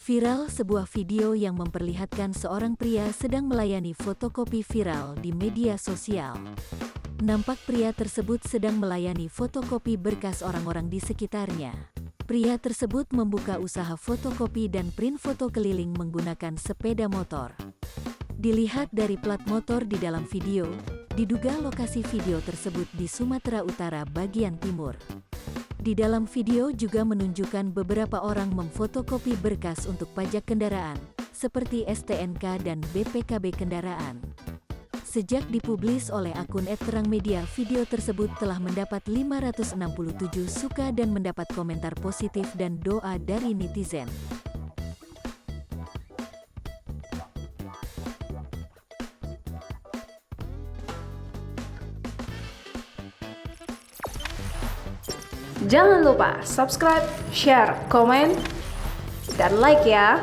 Viral sebuah video yang memperlihatkan seorang pria sedang melayani fotokopi viral di media sosial. Nampak pria tersebut sedang melayani fotokopi berkas orang-orang di sekitarnya. Pria tersebut membuka usaha fotokopi dan print foto keliling menggunakan sepeda motor. Dilihat dari plat motor di dalam video, diduga lokasi video tersebut di Sumatera Utara bagian timur. Di dalam video juga menunjukkan beberapa orang memfotokopi berkas untuk pajak kendaraan, seperti STNK dan BPKB kendaraan. Sejak dipublis oleh akun @terangmedia, video tersebut telah mendapat 567 suka dan mendapat komentar positif dan doa dari netizen. Jangan lupa subscribe, share, komen, dan like ya!